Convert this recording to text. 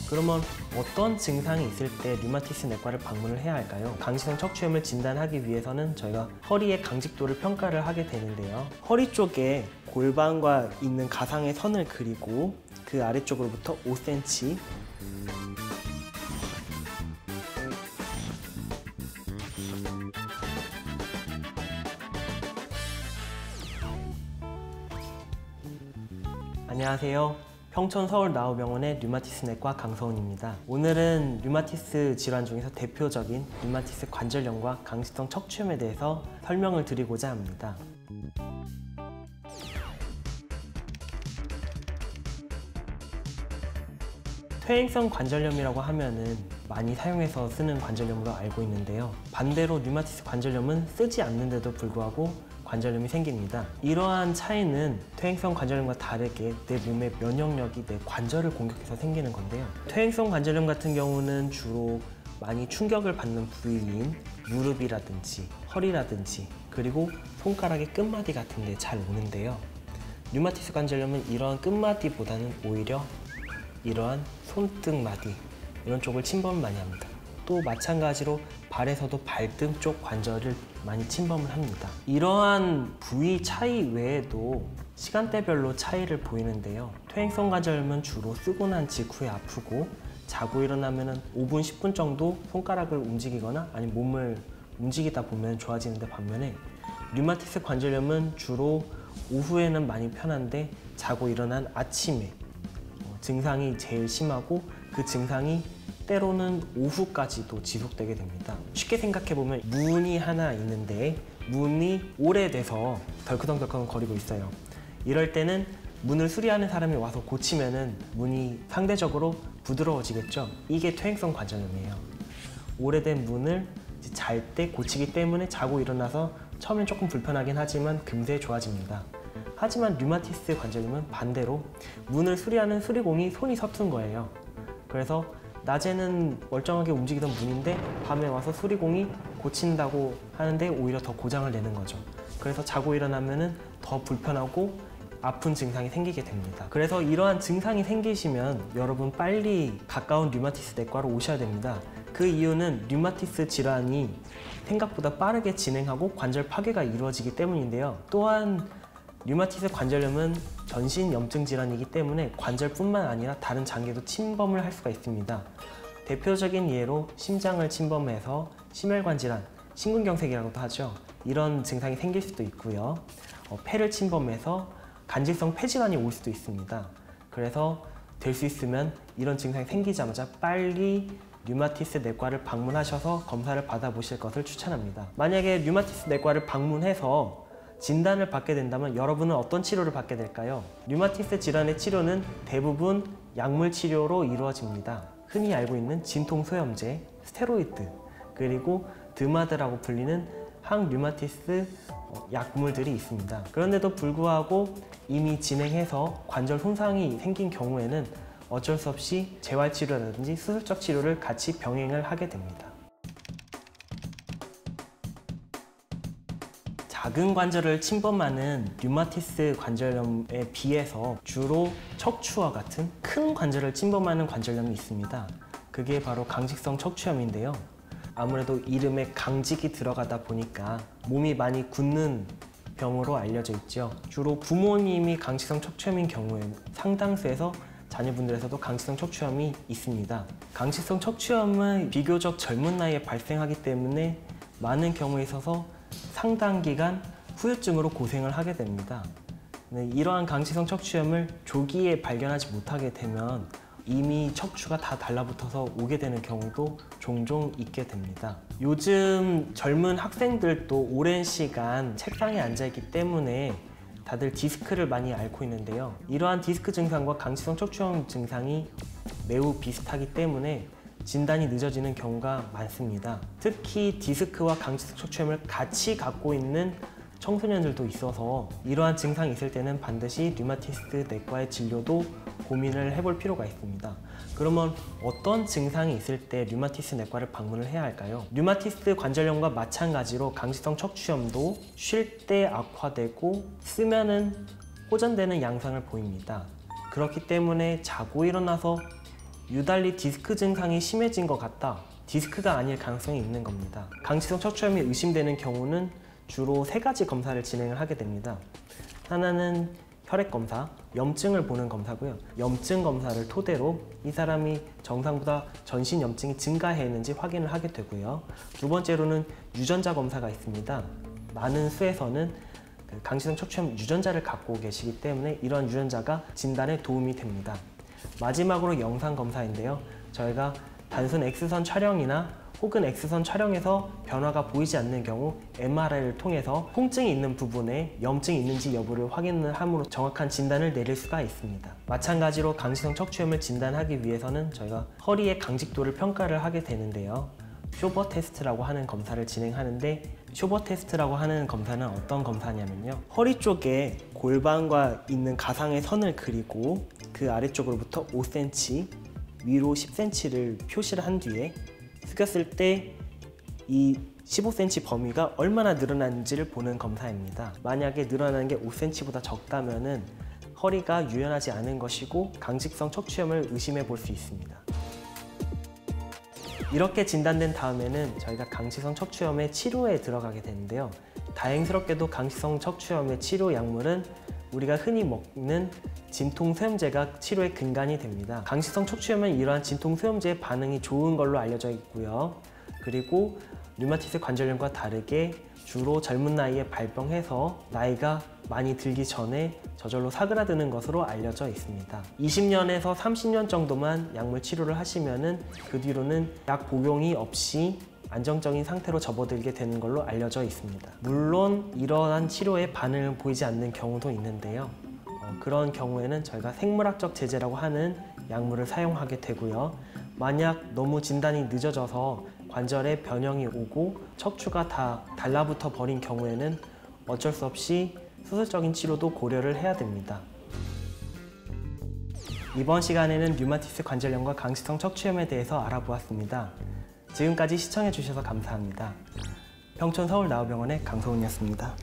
그러면 어떤 증상이 있을 때 류마티스 내과를 방문을 해야 할까요? 강직성 척추염을 진단하기 위해서는 저희가 허리의 강직도를 평가를 하게 되는데요. 허리 쪽에 골반과 있는 가상의 선을 그리고 그 아래쪽으로부터 5cm 안녕하세요. 평촌 서울나우병원의 류마티스 내과 강서훈입니다. 오늘은 류마티스 질환 중에서 대표적인 류마티스 관절염과 강직성 척추염에 대해서 설명을 드리고자 합니다. 퇴행성 관절염이라고 하면은 많이 사용해서 쓰는 관절염으로 알고 있는데요. 반대로 류마티스 관절염은 쓰지 않는데도 불구하고 관절염이 생깁니다. 이러한 차이는 퇴행성 관절염과 다르게 내 몸의 면역력이 내 관절을 공격해서 생기는 건데요. 퇴행성 관절염 같은 경우는 주로 많이 충격을 받는 부위인 무릎이라든지 허리라든지 그리고 손가락의 끝마디 같은 데 잘 오는데요. 류마티스 관절염은 이러한 끝마디보다는 오히려 이러한 손등마디 이런 쪽을 침범을 많이 합니다. 또 마찬가지로 발에서도 발등 쪽 관절을 많이 침범을 합니다. 이러한 부위 차이 외에도 시간대별로 차이를 보이는데요. 퇴행성 관절염은 주로 쓰고 난 직후에 아프고 자고 일어나면 5분, 10분 정도 손가락을 움직이거나 아니면 몸을 움직이다 보면 좋아지는데 반면에 류마티스 관절염은 주로 오후에는 많이 편한데 자고 일어난 아침에 증상이 제일 심하고 그 증상이 때로는 오후까지도 지속되게 됩니다. 쉽게 생각해보면 문이 하나 있는데 문이 오래돼서 덜컹덜컹 거리고 있어요. 이럴 때는 문을 수리하는 사람이 와서 고치면은 문이 상대적으로 부드러워지겠죠. 이게 퇴행성 관절염이에요. 오래된 문을 잘 때 고치기 때문에 자고 일어나서 처음엔 조금 불편하긴 하지만 금세 좋아집니다. 하지만 류마티스 관절염은 반대로 문을 수리하는 수리공이 손이 서툰 거예요. 그래서 낮에는 멀쩡하게 움직이던 문인데 밤에 와서 수리공이 고친다고 하는데 오히려 더 고장을 내는 거죠. 그래서 자고 일어나면은 더 불편하고 아픈 증상이 생기게 됩니다. 그래서 이러한 증상이 생기시면 여러분 빨리 가까운 류마티스 내과로 오셔야 됩니다. 그 이유는 류마티스 질환이 생각보다 빠르게 진행하고 관절 파괴가 이루어지기 때문인데요. 또한 류마티스 관절염은 전신 염증 질환이기 때문에 관절뿐만 아니라 다른 장기도 침범을 할 수가 있습니다. 대표적인 예로 심장을 침범해서 심혈관 질환, 심근경색이라고도 하죠. 이런 증상이 생길 수도 있고요. 폐를 침범해서 간질성 폐질환이 올 수도 있습니다. 그래서 될 수 있으면 이런 증상이 생기자마자 빨리 류마티스 내과를 방문하셔서 검사를 받아보실 것을 추천합니다. 만약에 류마티스 내과를 방문해서 진단을 받게 된다면 여러분은 어떤 치료를 받게 될까요? 류마티스 질환의 치료는 대부분 약물 치료로 이루어집니다. 흔히 알고 있는 진통소염제, 스테로이드, 그리고 드마드라고 불리는 항류마티스 약물들이 있습니다. 그런데도 불구하고 이미 진행해서 관절 손상이 생긴 경우에는 어쩔 수 없이 재활치료라든지 수술적 치료를 같이 병행을 하게 됩니다. 작은 관절을 침범하는 류마티스 관절염에 비해서 주로 척추와 같은 큰 관절을 침범하는 관절염이 있습니다. 그게 바로 강직성 척추염인데요. 아무래도 이름에 강직이 들어가다 보니까 몸이 많이 굳는 병으로 알려져 있죠. 주로 부모님이 강직성 척추염인 경우에는 상당수에서 자녀분들에서도 강직성 척추염이 있습니다. 강직성 척추염은 비교적 젊은 나이에 발생하기 때문에 많은 경우에 있어서 상당 기간 후유증으로 고생을 하게 됩니다. 이러한 강직성 척추염을 조기에 발견하지 못하게 되면 이미 척추가 다 달라붙어서 오게 되는 경우도 종종 있게 됩니다. 요즘 젊은 학생들도 오랜 시간 책상에 앉아있기 때문에 다들 디스크를 많이 앓고 있는데요. 이러한 디스크 증상과 강직성 척추염 증상이 매우 비슷하기 때문에 진단이 늦어지는 경우가 많습니다. 특히 디스크와 강직성 척추염을 같이 갖고 있는 청소년들도 있어서 이러한 증상이 있을 때는 반드시 류마티스 내과의 진료도 고민을 해볼 필요가 있습니다. 그러면 어떤 증상이 있을 때 류마티스 내과를 방문을 해야 할까요? 류마티스 관절염과 마찬가지로 강직성 척추염도 쉴 때 악화되고 쓰면은 호전되는 양상을 보입니다. 그렇기 때문에 자고 일어나서 유달리 디스크 증상이 심해진 것 같다. 디스크가 아닐 가능성이 있는 겁니다. 강치성 척추염이 의심되는 경우는 주로 3가지 검사를 진행을 하게 됩니다. 하나는 혈액 검사, 염증을 보는 검사고요. 염증 검사를 토대로 이 사람이 정상보다 전신 염증이 증가했는지 확인을 하게 되고요. 두 번째로는 유전자 검사가 있습니다. 많은 수에서는 강치성 척추염 유전자를 갖고 계시기 때문에 이런 유전자가 진단에 도움이 됩니다. 마지막으로 영상 검사인데요. 저희가 단순 X선 촬영이나 혹은 X선 촬영에서 변화가 보이지 않는 경우 MRI를 통해서 통증이 있는 부분에 염증이 있는지 여부를 확인을 함으로 정확한 진단을 내릴 수가 있습니다. 마찬가지로 강치성 척추염을 진단하기 위해서는 저희가 허리의 강직도를 평가를 하게 되는데요. 쇼버 테스트라고 하는 검사를 진행하는데, 쇼버 테스트라고 하는 검사는 어떤 검사냐면요, 허리 쪽에 골반과 있는 가상의 선을 그리고 그 아래쪽으로부터 5cm, 위로 10cm를 표시를 한 뒤에 숙였을 때 이 15cm 범위가 얼마나 늘어났는지를 보는 검사입니다. 만약에 늘어나는 게 5cm보다 적다면은 허리가 유연하지 않은 것이고 강직성 척추염을 의심해 볼 수 있습니다. 이렇게 진단된 다음에는 저희가 강치성 척추염의 치료에 들어가게 되는데요. 다행스럽게도 강치성 척추염의 치료 약물은 우리가 흔히 먹는 진통소염제가 치료의 근간이 됩니다. 강치성 척추염은 이러한 진통소염제의 반응이 좋은 걸로 알려져 있고요. 그리고 류마티스 관절염과 다르게 주로 젊은 나이에 발병해서 나이가 많이 들기 전에 저절로 사그라드는 것으로 알려져 있습니다. 20년에서 30년 정도만 약물 치료를 하시면은 그 뒤로는 약 복용이 없이 안정적인 상태로 접어들게 되는 걸로 알려져 있습니다. 물론 이러한 치료에 반응을 보이지 않는 경우도 있는데요. 그런 경우에는 저희가 생물학적 제재라고 하는 약물을 사용하게 되고요. 만약 너무 진단이 늦어져서 관절에 변형이 오고 척추가 다 달라붙어 버린 경우에는 어쩔 수 없이 수술적인 치료도 고려를 해야 됩니다. 이번 시간에는 류마티스 관절염과 강치성 척추염에 대해서 알아보았습니다. 지금까지 시청해 주셔서 감사합니다. 평촌 서울나우병원의 강소은이었습니다.